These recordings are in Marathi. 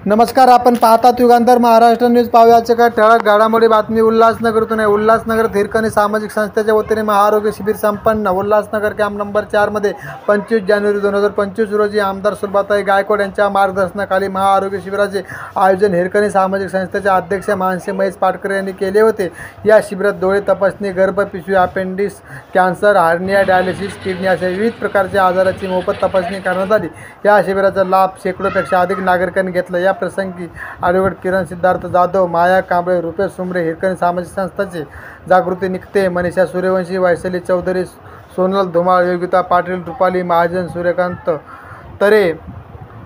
नमस्कार, आपण पाहतात युगांतर महाराष्ट्र न्यूज. पाहूयाचे काय ठळक घडामोडी बातमी. उल्हासनगरतून आहे. उल्हासनगर हिरकणी सामाजिक संस्थेच्या वतीने महाआरोग्य शिबिर संपन्न. उल्हासनगर कॅम्प नंबर 4 मध्ये 25 जानेवारी 2025 रोजी आमदार सुलभाताई गायकवाड यांच्या मार्गदर्शनाखाली महाआरोग्य शिबिराचे आयोजन हिरकणी सामाजिक संस्थेच्या अध्यक्ष मानसी महेश पाटकर यांनी केले होते. या शिबिरात डोळे तपासणी, गर्भपिशवी, appendix, cancer, hernia, dialysis, kidney अशा विविध प्रकारच्या आजाराची मोफत तपासणी करण्यात आली. या शिबिराचा लाभ शेकडोपेक्षा अधिक नागरिकांनी घेतला. या प्रसंगी ॲडव्होकेट किरण सिद्धार्थ जाधव, माया कांबळे, रुपेश सुमरे, हिरकणी सामाजिक संस्थाचे जागृती निकते, मनीषा सूर्यवंशी, वैशाली चौधरी, सोनल धुमाळ, योगिता पाटील, रुपाली महाजन, सूर्यकांत तरे,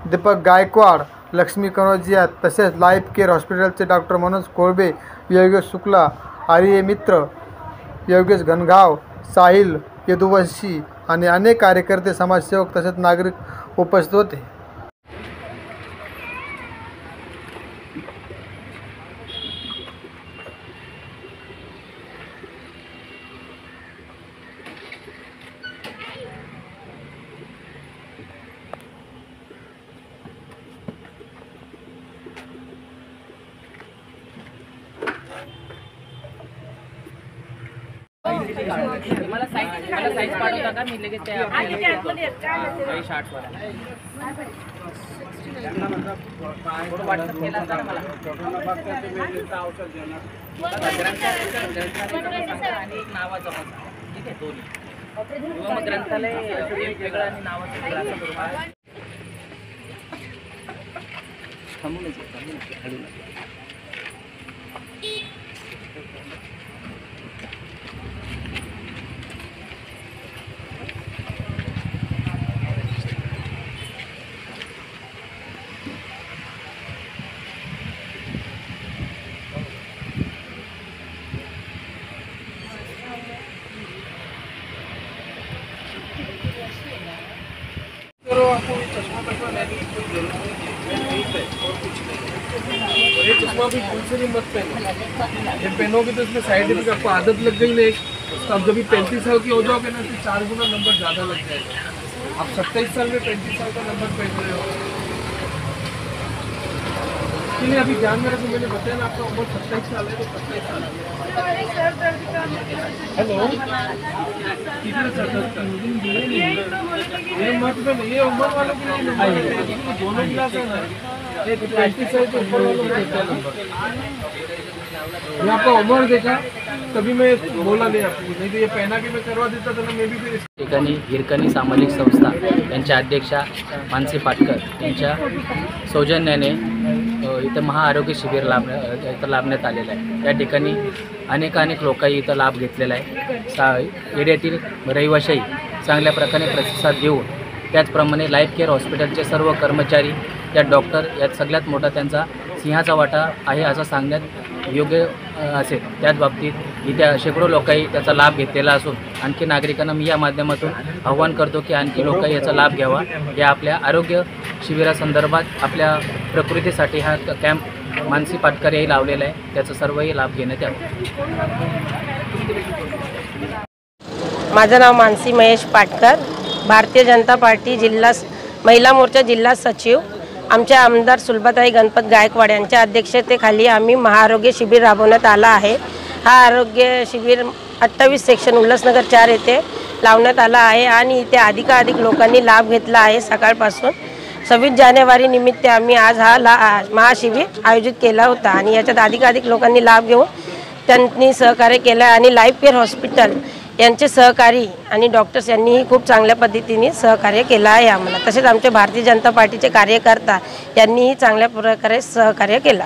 दीपक गायकवाड, लक्ष्मी कनोजिया तसेच लाईफ केअर हॉस्पिटलचे डॉक्टर मनोज कोळबे, योगेश शुक्ला, आर्य मित्र, योगेश घनगाव, साहिल यदुवंशी आणि अनेक कार्यकर्ते, समाजसेवक तसेच नागरिक उपस्थित होते. मला साईज पाठवता का मी लगेच त्या शार्ट्स वर व्हॉट्सअप केला तर मला आणि एक नावाचा मसा, ठीक आहे, दोन्ही किंवा मग ग्रंथालय वेगळं आणि नावाचं वेगळं असं करू. ये चश्मा भी भूल से नहीं मत पहनो. ये पहनोगे तो इसमें साइड इफेक्ट, आपको आदत लग गई ना, तो आप जब 35 साल के हो जाओगे ना तो 4 गुना नंबर ज़्यादा लग जाएगा. आप 27 साल में 35 साल का नंबर पहन रहे हो. इसलिए अभी ध्यान में रखो, मैंने बताया ना आपका उम्र 27 साल है तो 27 साल है. हेलो, कितना सर ये मत में ये उम्र वालों के लिए दोनों गिलास है ना, 35 साल के ऊपर वालों को देता है नंबर. मैं आपका उम्र देखा तभी मैं बोला नहीं आपको, नहीं तो ये पहना के मैं करवा देता था ना मैं भी. फिर ठिकाणी हिरकणी सामाजिक संस्था यांच्या अध्यक्षा मानसी पाटकर यांच्या सौजन्याने इथं महाआरोग्य शिबिर लाभण्यात आलेलं आहे. त्या ठिकाणी अनेक लोकही इथं लाभ घेतलेला आहे. एरियातील रहिवाशाही चांगल्या प्रकारे प्रतिसाद देऊन, त्याचप्रमाणे लाईफ केअर हॉस्पिटलचे सर्व कर्मचारी, त्या डॉक्टर, यात सगळ्यात मोठा त्यांचा सिंहाचा वाटा आहे असं सांगण्यात योग्य असेल. त्याच बाबतीत इथे शेकडो लोकही त्याचा लाभ घेतलेला असून आणखी नागरिकांना मी या माध्यमातून आव्हान करतो की आणखी लोकही याचा लाभ घ्यावा. या आपल्या आरोग्य शिबिरासंदर्भात आपल्या प्रकृतीसाठी हा कॅम्प मानसी पाटकर याही लावलेला आहे. त्याचा सर्वही लाभ घेण्यात यावा. माझं नाव मानसी महेश पाटकर, भारतीय जनता पार्टी जिल्हा महिला मोर्चा जिल्हा सचिव. आमच्या आमदार सुलभाताई गणपत गायकवाड यांच्या अध्यक्षतेखाली आम्ही महाआरोग्य शिबिर राबवण्यात आला आहे. हा आरोग्य शिबिर 28 सेक्शन उल्हासनगर 4 येथे लावण्यात आला आहे आणि इथे अधिकाधिक लोकांनी लाभ घेतला आहे. सकाळपासून 26 जानेवारी निमित्त आम्ही आज हा महाशिबिर आयोजित केला होता आणि याच्यात अधिकाधिक लोकांनी लाभ घेऊन त्यांनी सहकार्य केलं आणि लाईफ केअर हॉस्पिटल यांचे सहकारी आणि डॉक्टर्स यांनीही खूप चांगल्या पद्धतीने सहकार्य केलं आहे आम्हाला. तसेच आमचे भारतीय जनता पार्टीचे कार्यकर्ता यांनीही चांगल्या प्रकारे सहकार्य केलं.